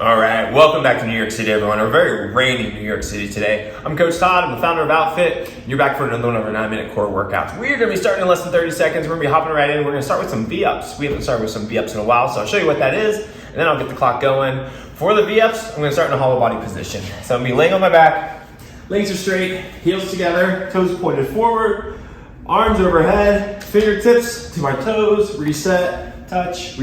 All right, welcome back to New York City, everyone. A very rainy New York City today. I'm Coach Todd, I'm the founder of Outfit. You're back for another one of our 9-minute core workouts. We're gonna be starting in less than 30 seconds. We're gonna be hopping right in. We're gonna start with some V-ups. We haven't started with some V-ups in a while, so I'll show you what that is, and then I'll get the clock going. For the V-ups, I'm gonna start in a hollow body position. So I'm gonna be laying on my back, legs are straight, heels together, toes pointed forward, arms overhead, fingertips to my toes, reset, touch,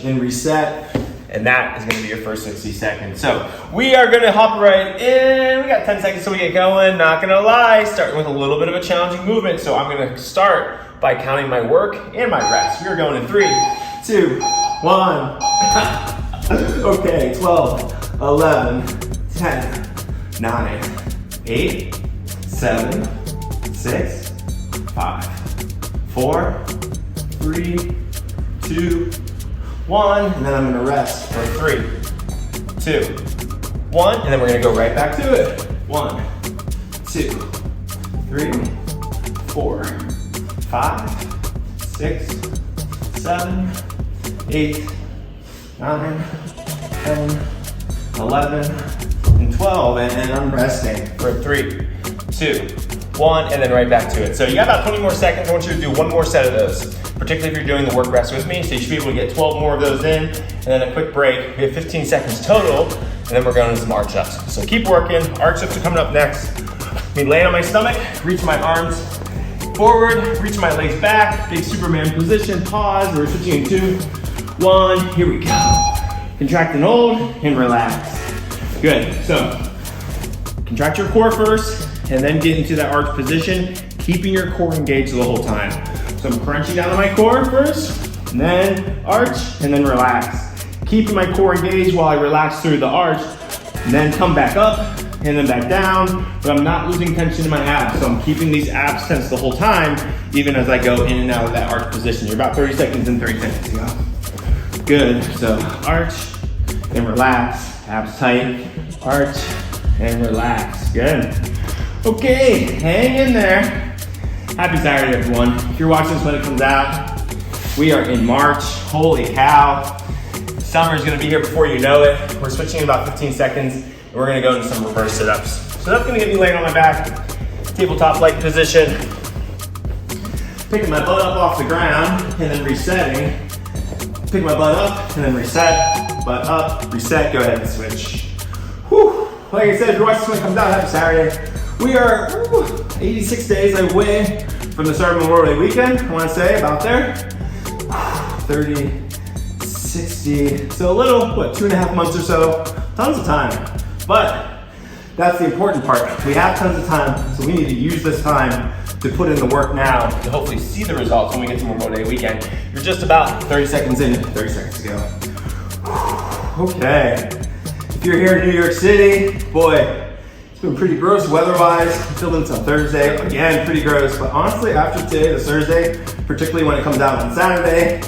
and reset. And that is gonna be your first 60 seconds. So we are gonna hop right in. We got 10 seconds till we get going. Not gonna lie, starting with a little bit of a challenging movement. So I'm gonna start by counting my work and my rest. We're going in 3, 2, 1. Okay, 12, 11, 10, 9, 8, 7, 6, 5, 4, 3, 2, 1, and then I'm gonna rest for 3, 2, 1, and then we're gonna go right back to it. 1, 2, 3, 4, 5, 6, 7, 8, 9, 10, 11, and 12, and I'm resting for 3, 2, 1, and then right back to it. So you got about 20 more seconds. I want you to do one more set of those, particularly if you're doing the work rest with me. So you should be able to get 12 more of those in, and then a quick break. We have 15 seconds total, and then we're going to some arch ups. So keep working. Arch ups are coming up next. Me laying on my stomach, reach my arms forward, reach my legs back, big Superman position, pause. We're switching in 2, 1, here we go. Contract and hold, and relax. Good, so contract your core first, and then get into that arch position, keeping your core engaged the whole time. So I'm crunching down on my core first, and then arch, and then relax. Keeping my core engaged while I relax through the arch, and then come back up, and then back down, but I'm not losing tension in my abs, so I'm keeping these abs tense the whole time, even as I go in and out of that arch position. You're about 30 seconds in, 30 seconds to go. Good, so arch, and relax, abs tight, arch, and relax, good. Okay, hang in there. Happy Saturday, everyone. If you're watching this when it comes out, we are in March. Holy cow. Summer is gonna be here before you know it. We're switching in about 15 seconds, and we're gonna go into some reverse sit-ups. So that's gonna get me laying on my back, tabletop-like position, picking my butt up off the ground, and then resetting. Pick my butt up, and then reset, butt up, reset, go ahead and switch. Whew. Like I said, if you're watching this when it comes out, happy Saturday. We are 86 days away from the start of Memorial Day weekend. I want to say about there. 30, 60, so a little, 2.5 months or so. Tons of time. But that's the important part. We have tons of time, so we need to use this time to put in the work now to hopefully see the results when we get to Memorial Day weekend. You're just about 30 seconds in, 30 seconds to go. Okay. If you're here in New York City, boy, it's been pretty gross weather-wise. I'm filming this on Thursday. Again, pretty gross. But honestly, after today, this Thursday, particularly when it comes out on Saturday,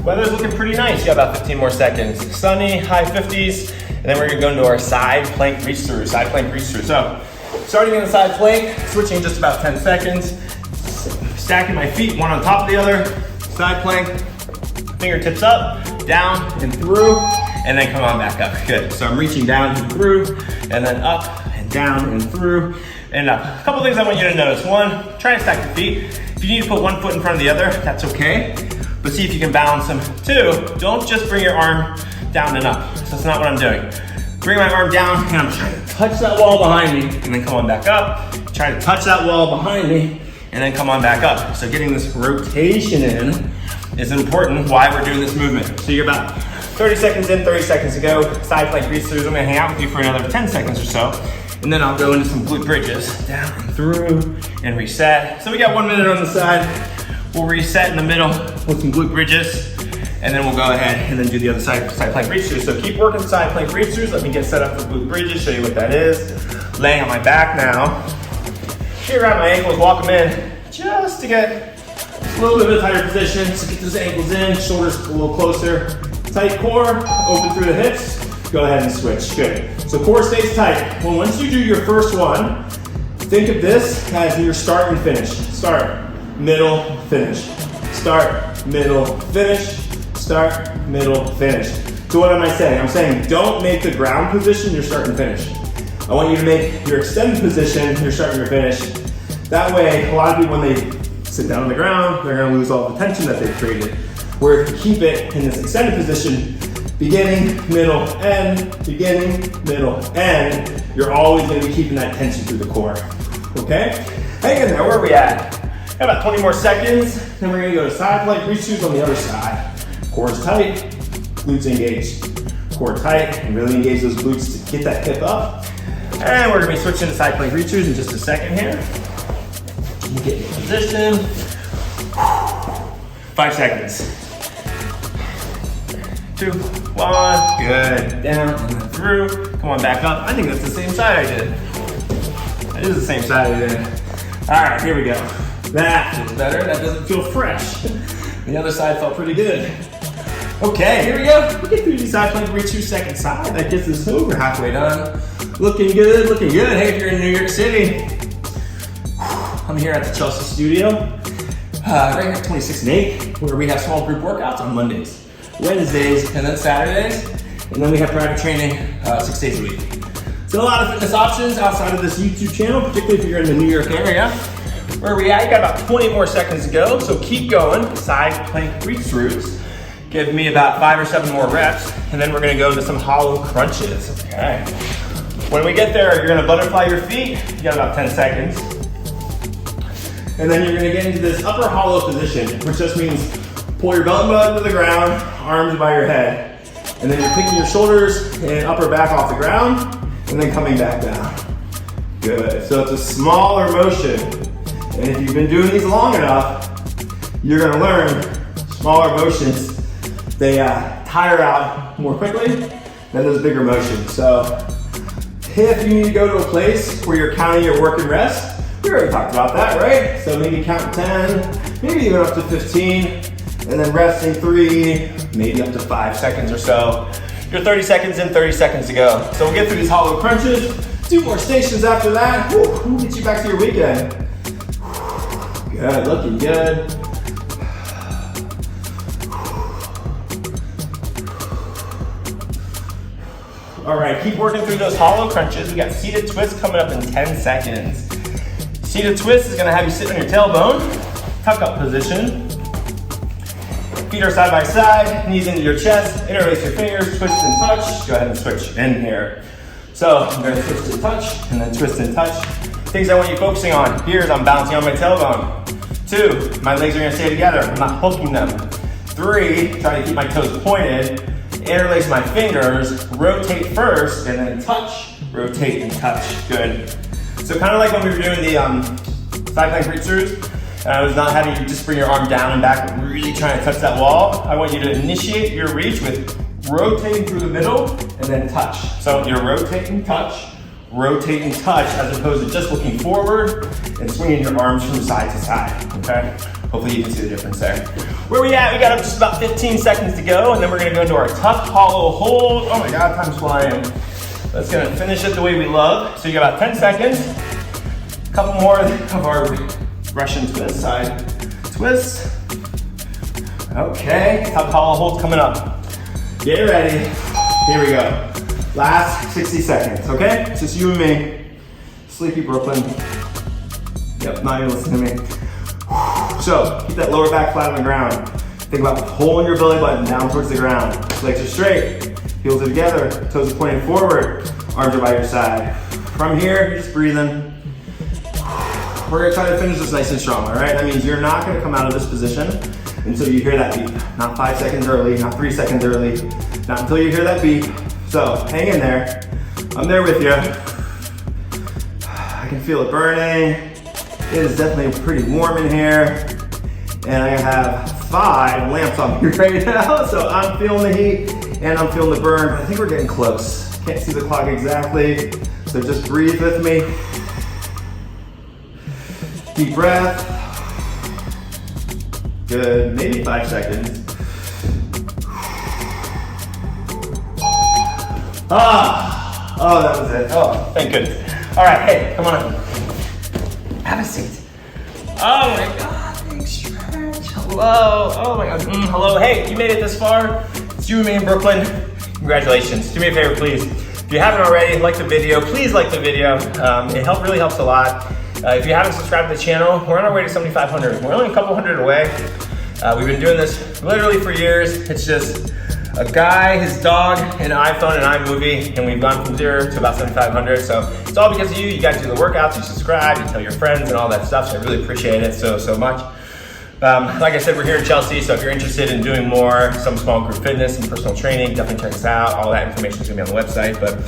weather's looking pretty nice. You got about 15 more seconds. Sunny, high 50s, and then we're gonna go into our side plank reach through. So, starting in the side plank, switching in just about 10 seconds. Stacking my feet, one on top of the other. Side plank, fingertips up, down and through, and then come on back up. Good. So I'm reaching down and through, and then up, down and through and up. A couple things I want you to notice. 1, try and stack your feet. If you need to put one foot in front of the other, that's okay, but see if you can balance them. 2, don't just bring your arm down and up. So that's not what I'm doing. Bring my arm down and I'm trying to touch that wall behind me and then come on back up. Try to touch that wall behind me and then come on back up. So getting this rotation in is important why we're doing this movement. So you're about 30 seconds in, 30 seconds to go. Side plank reach throughs. I'm gonna hang out with you for another 10 seconds or so. And then I'll go into some glute bridges, down and through, and reset. So we got 1 minute on the side. We'll reset in the middle with some glute bridges, and then we'll go ahead and then do the other side plank reach throughs. So keep working side plank reach throughs. Let me get set up for glute bridges, show you what that is. Laying on my back now. Here around my ankles, walk them in, just to get a little bit of a tighter position. So get those ankles in, shoulders a little closer. Tight core, open through the hips. Go ahead and switch, good. So core stays tight. Well, once you do your first one, think of this as your start and finish. Start, middle, finish. Start, middle, finish. Start, middle, finish. So what am I saying? I'm saying don't make the ground position your start and finish. I want you to make your extended position your start and your finish. That way, a lot of people, when they sit down on the ground, they're gonna lose all the tension that they've created. Where if you keep it in this extended position, beginning, middle, end, beginning, middle, end, you're always gonna be keeping that tension through the core, okay? Hang in there, where are we at? Got about 20 more seconds, then we're gonna go to side plank reach-throughs on the other side. Core's tight, glutes engaged. Core tight, and really engage those glutes to get that hip up. And we're gonna be switching to side plank reach-throughs in just a second here. Get in position. 5 seconds. 2, 1, good. Down and then through. Come on, back up. I think that's the same side I did. That is the same side I did. All right, here we go. That feels better. That doesn't feel fresh. The other side felt pretty good. Okay, here we go. We get through these side plank reach-through second side. That gets us over halfway done. Looking good, looking good. Hey, if you're in New York City, I'm here at the Chelsea studio, right here at 26 and 8, where we have small group workouts on Mondays, Wednesdays, and then Saturdays. And then we have private training 6 days a week. So a lot of fitness options outside of this YouTube channel, particularly if you're in the New York area. Where are we at? You got about 20 more seconds to go, so keep going. Side plank reach-throughs. Give me about 5 or 7 more reps, and then we're gonna go to some hollow crunches, okay? When we get there, you're gonna butterfly your feet. You got about 10 seconds. And then you're gonna get into this upper hollow position, which just means pull your belly button to the ground, arms by your head. And then you're picking your shoulders and upper back off the ground, and then coming back down. Good, so it's a smaller motion. And if you've been doing these long enough, you're gonna learn smaller motions, they tire out more quickly than those bigger motions. So if you need to go to a place where you're counting your work and rest, we already talked about that, right? So maybe count 10, maybe even up to 15, and then resting 3, maybe up to 5 seconds or so. You're 30 seconds in, 30 seconds to go. So we'll get through these hollow crunches, 2 more stations after that. We'll get you back to your weekend. Good, looking good. All right, keep working through those hollow crunches. We got seated twists coming up in 10 seconds. Seated twist is gonna have you sit on your tailbone, tuck up position. Feet are side by side, knees into your chest, interlace your fingers, twist and touch. Go ahead and switch in here. So I'm gonna twist and touch, and then twist and touch. Things I want you focusing on here is I'm balancing on my tailbone. 2, my legs are gonna stay together. I'm not hooking them. 3, try to keep my toes pointed. Interlace my fingers, rotate first, and then touch, rotate and touch. Good. So kind of like when we were doing the side plank reach-throughs, and I was not having you just bring your arm down and back, but really trying to touch that wall. I want you to initiate your reach with rotating through the middle and then touch. So you're rotating, touch, as opposed to just looking forward and swinging your arms from side to side, okay? Hopefully you can see the difference there. Where we at? We got just about 15 seconds to go, and then we're gonna go into our tuck hollow hold. Oh my God, time's flying. That's gonna finish it the way we love. So you got about 10 seconds. A couple more of our Russian twist, side twist. Okay, tuck hollow hold coming up. Get ready. Here we go. Last 60 seconds, okay? It's just you and me. Sleepy Brooklyn. Yep, not even listening to me. So, keep that lower back flat on the ground. Think about pulling your belly button down towards the ground. Legs are straight, heels are together, toes are pointing forward, arms are by your side. From here, you're just breathing. We're gonna try to finish this nice and strong, all right? That means you're not gonna come out of this position until you hear that beep. Not 5 seconds early, not 3 seconds early, not until you hear that beep. So, hang in there. I'm there with you. I can feel it burning. It is definitely pretty warm in here. And I have 5 lamps on me right now. So I'm feeling the heat and I'm feeling the burn. I think we're getting close. Can't see the clock exactly. So just breathe with me. Deep breath. Good, maybe 5 seconds. Oh, that was it. Oh, thank goodness. All right, hey, come on in. Have a seat. Oh my God, big stretch. Hello. Oh my God. Hello. Hey, you made it this far. It's you and me in Brooklyn. Congratulations. Do me a favor, please. If you haven't already, like the video. Please like the video. It really helps a lot. If you haven't subscribed to the channel, we're on our way to 7,500. We're only a couple hundred away. We've been doing this literally for years. It's just a guy, his dog, an iPhone, an iMovie, and we've gone from 0 to about 7,500. So it's all because of you. You guys do the workouts, you subscribe, you tell your friends and all that stuff. So I really appreciate it so much. Like I said, we're here in Chelsea, so if you're interested in doing more, some small group fitness and personal training, definitely check us out. All that information is gonna be on the website, but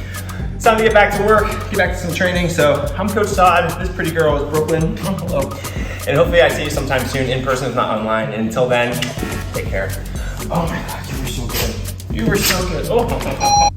it's time to get back to work, get back to some training. So I'm Coach Todd. This pretty girl is Brooklyn. Hello. And hopefully I see you sometime soon in person, if not online. And until then, take care. Oh my God, you were so good. You were so good. Oh.